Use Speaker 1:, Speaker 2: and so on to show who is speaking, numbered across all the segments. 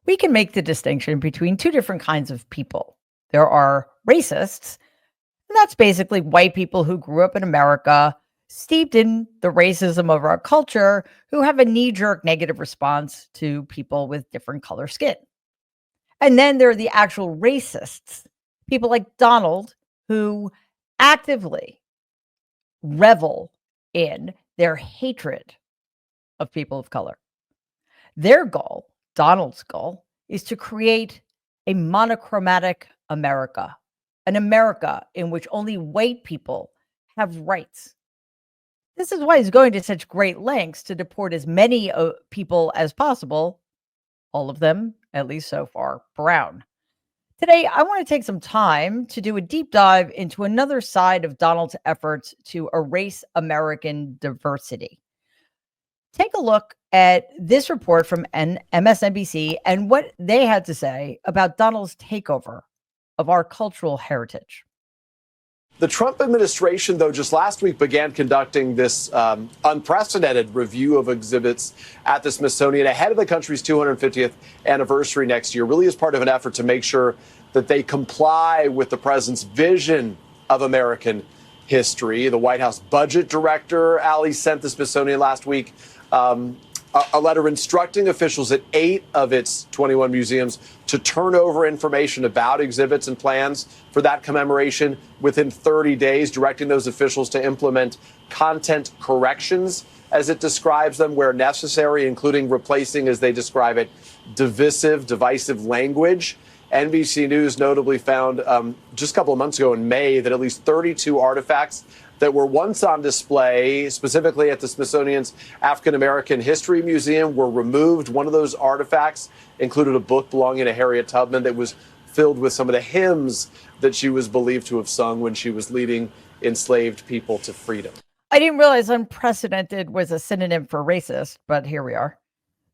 Speaker 1: We can make the distinction between two different kinds of people. There are racists, and that's basically white people who grew up in America, steeped in the racism of our culture, who have a knee jerk negative response to people with different color skin. And then there are the actual racists, people like Donald, who actively revel in their hatred of people of color. Their goal, Donald's goal, is to create a monochromatic America, an America in which only white people have rights. This is why he's going to such great lengths to deport as many people as possible, all of them, at least so far, brown. Today, I want to take some time to do a deep dive into another side of Donald's efforts to erase American diversity. Take a look at this report from MSNBC and what they had to say about Donald's takeover of our cultural heritage.
Speaker 2: The Trump administration, though, just last week began conducting this unprecedented review of exhibits at the Smithsonian ahead of the country's 250th anniversary next year, really as part of an effort to make sure that they comply with the president's vision of American history. The White House budget director, Ali, sent the Smithsonian last week a letter instructing officials at 8 of its 21 museums to turn over information about exhibits and plans for that commemoration within 30 days, directing those officials to implement content corrections, as it describes them, where necessary, including replacing, as they describe it, divisive language. NBC News notably found just a couple of months ago in May that at least 32 artifacts that were once on display, specifically at the Smithsonian's African American History Museum, were removed. One of those artifacts included a book belonging to Harriet Tubman that was filled with some of the hymns that she was believed to have sung when she was leading enslaved people to freedom.
Speaker 1: I didn't realize unprecedented was a synonym for racist, but here we are.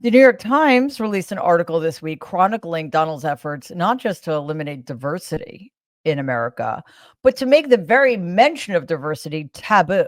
Speaker 1: The New York Times released an article this week chronicling Donald's efforts not just to eliminate diversity in America, but to make the very mention of diversity taboo.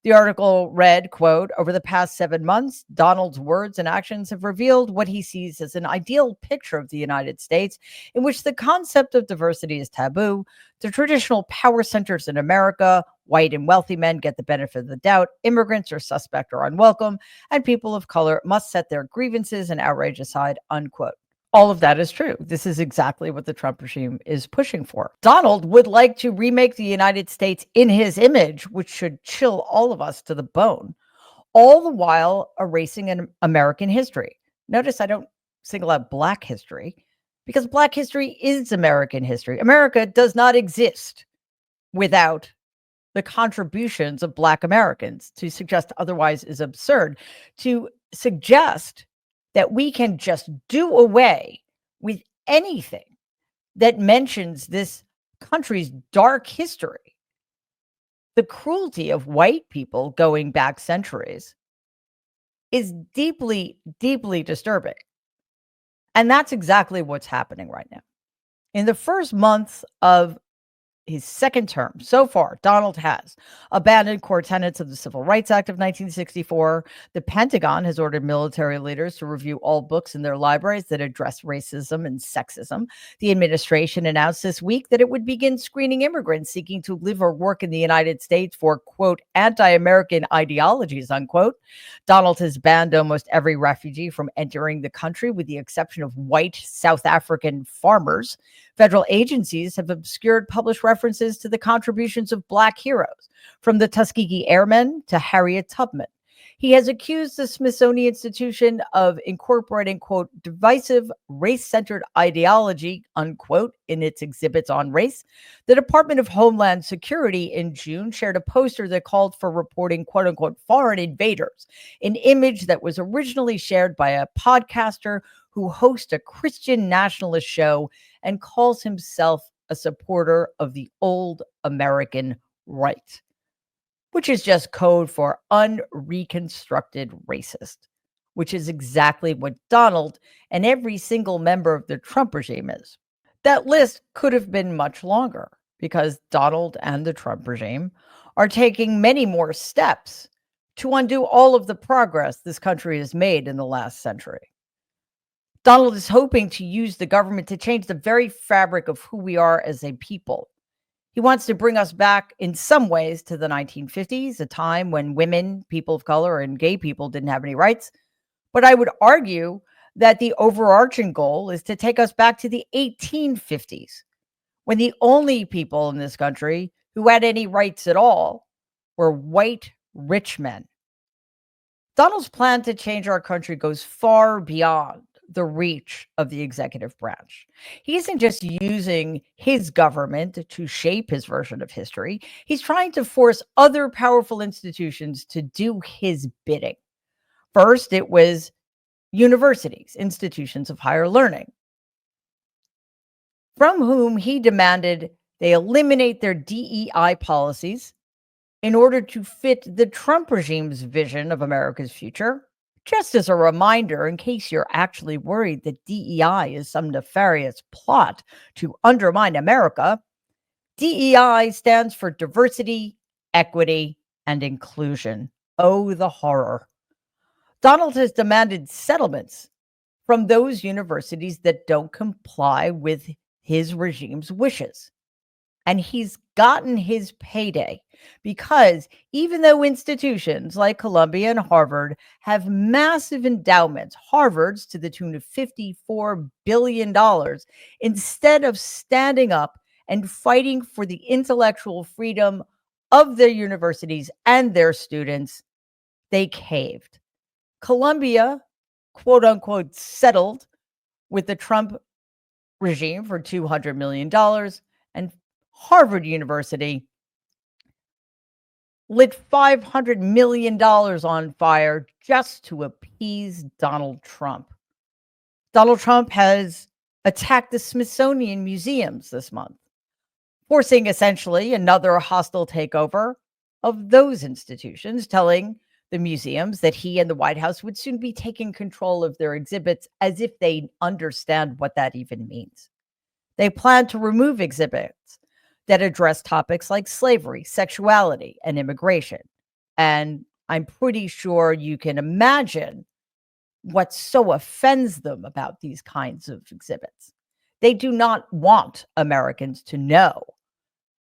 Speaker 1: The article read, quote, "Over the past 7 months, Donald's words and actions have revealed what he sees as an ideal picture of the United States in which the concept of diversity is taboo. The traditional power centers in America, white and wealthy men get the benefit of the doubt, immigrants are suspect or unwelcome, and people of color must set their grievances and outrage aside," unquote. All of that is true. This is exactly what the Trump regime is pushing for. Donald would like to remake the United States in his image, which should chill all of us to the bone, all the while erasing an American history. Notice I don't single out Black history because Black history is American history. America does not exist without the contributions of Black Americans. To suggest otherwise is absurd. To suggest that we can just do away with anything that mentions this country's dark history, the cruelty of white people going back centuries, is deeply, deeply disturbing. And that's exactly what's happening right now. In the first month of his second term, so far, Donald has abandoned core tenets of the Civil Rights Act of 1964. The Pentagon has ordered military leaders to review all books in their libraries that address racism and sexism. The administration announced this week that it would begin screening immigrants seeking to live or work in the United States for, quote, anti-American ideologies, unquote. Donald has banned almost every refugee from entering the country, with the exception of white South African farmers. Federal agencies have obscured published references to the contributions of Black heroes, from the Tuskegee Airmen to Harriet Tubman. He has accused the Smithsonian Institution of incorporating, quote, divisive race-centered ideology, unquote, in its exhibits on race. The Department of Homeland Security in June shared a poster that called for reporting, quote unquote, foreign invaders, an image that was originally shared by a podcaster who hosts a Christian nationalist show and calls himself a supporter of the old American right, which is just code for unreconstructed racist, which is exactly what Donald and every single member of the Trump regime is. That list could have been much longer because Donald and the Trump regime are taking many more steps to undo all of the progress this country has made in the last century. Donald is hoping to use the government to change the very fabric of who we are as a people. He wants to bring us back in some ways to the 1950s, a time when women, people of color, and gay people didn't have any rights. But I would argue that the overarching goal is to take us back to the 1850s, when the only people in this country who had any rights at all were white rich men. Donald's plan to change our country goes far beyond the reach of the executive branch. He isn't just using his government to shape his version of history, he's trying to force other powerful institutions to do his bidding. First, it was universities, institutions of higher learning, from whom he demanded they eliminate their DEI policies in order to fit the Trump regime's vision of America's future. Just as a reminder, in case you're actually worried that DEI is some nefarious plot to undermine America, DEI stands for diversity, equity, and inclusion. Oh, the horror. Donald has demanded settlements from those universities that don't comply with his regime's wishes. And he's gotten his payday because even though institutions like Columbia and Harvard have massive endowments, Harvard's to the tune of $54 billion, instead of standing up and fighting for the intellectual freedom of their universities and their students, they caved. Columbia, quote unquote, settled with the Trump regime for $200 million, and Harvard University lit $500 million on fire just to appease Donald Trump. Donald Trump has attacked the Smithsonian museums this month, forcing essentially another hostile takeover of those institutions, telling the museums that he and the White House would soon be taking control of their exhibits, as if they understand what that even means. They plan to remove exhibits that address topics like slavery, sexuality, and immigration. And I'm pretty sure you can imagine what so offends them about these kinds of exhibits. They do not want Americans to know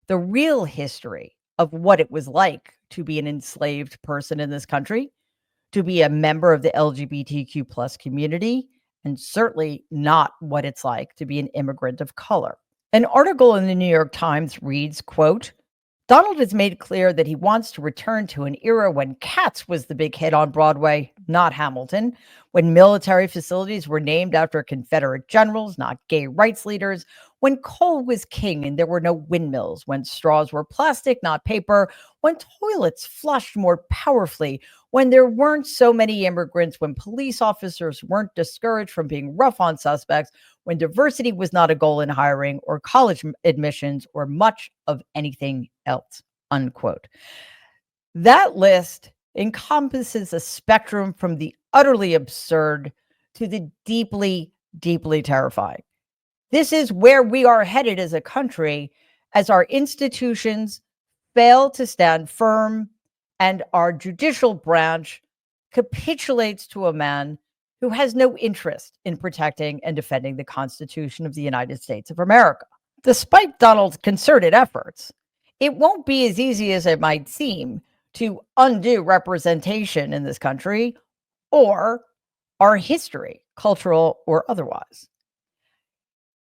Speaker 1: the real history of what it was like to be an enslaved person in this country, to be a member of the LGBTQ plus community, and certainly not what it's like to be an immigrant of color. An article in the New York Times reads, quote, Donald has made clear that he wants to return to an era when Cats was the big hit on Broadway, not Hamilton, when military facilities were named after Confederate generals, not gay rights leaders, when coal was king and there were no windmills, when straws were plastic, not paper, when toilets flushed more powerfully, when there weren't so many immigrants, when police officers weren't discouraged from being rough on suspects, when diversity was not a goal in hiring or college admissions or much of anything else, unquote. That list encompasses a spectrum from the utterly absurd to the deeply, deeply terrifying. This is where we are headed as a country as our institutions fail to stand firm and our judicial branch capitulates to a man who has no interest in protecting and defending the Constitution of the United States of America. Despite Donald's concerted efforts, it won't be as easy as it might seem to undo representation in this country or our history, cultural or otherwise.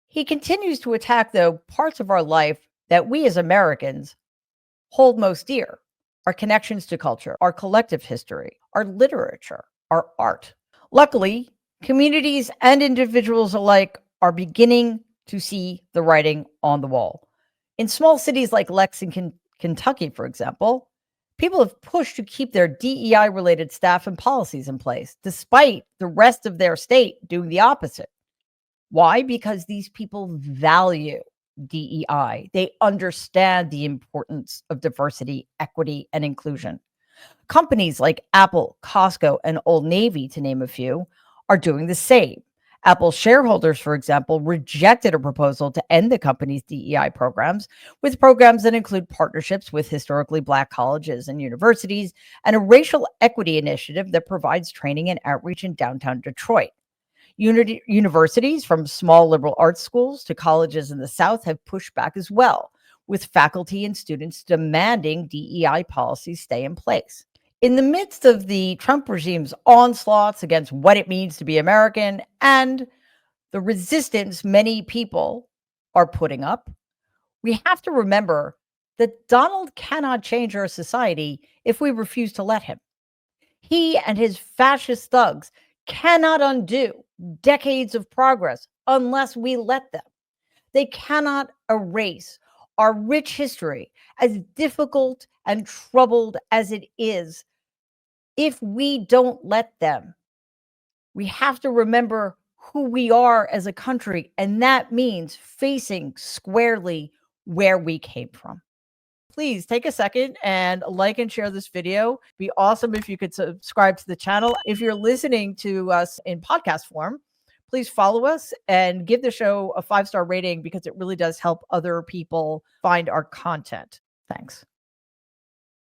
Speaker 1: He continues to attack, though, parts of our life that we as Americans hold most dear: our connections to culture, our collective history, our literature, our art. Luckily, communities and individuals alike are beginning to see the writing on the wall. In small cities like Lexington, Kentucky, for example, people have pushed to keep their DEI-related staff and policies in place, despite the rest of their state doing the opposite. Why? Because these people value DEI. They understand the importance of diversity, equity, and inclusion. Companies like Apple, Costco, and Old Navy, to name a few, are doing the same. Apple shareholders, for example, rejected a proposal to end the company's DEI programs, with programs that include partnerships with historically Black colleges and universities, and a racial equity initiative that provides training and outreach in downtown Detroit. Universities, from small liberal arts schools to colleges in the South, have pushed back as well, with faculty and students demanding DEI policies stay in place. In the midst of the Trump regime's onslaughts against what it means to be American and the resistance many people are putting up, we have to remember that Donald cannot change our society if we refuse to let him. He and his fascist thugs cannot undo decades of progress unless we let them. They cannot erase our rich history, as difficult and troubled as it is, if we don't let them. We have to remember who we are as a country, and that means facing squarely where we came from. Please take a second and like and share this video. It'd be awesome if you could subscribe to the channel. If you're listening to us in podcast form, please follow us and give the show a 5-star rating, because it really does help other people find our content. Thanks.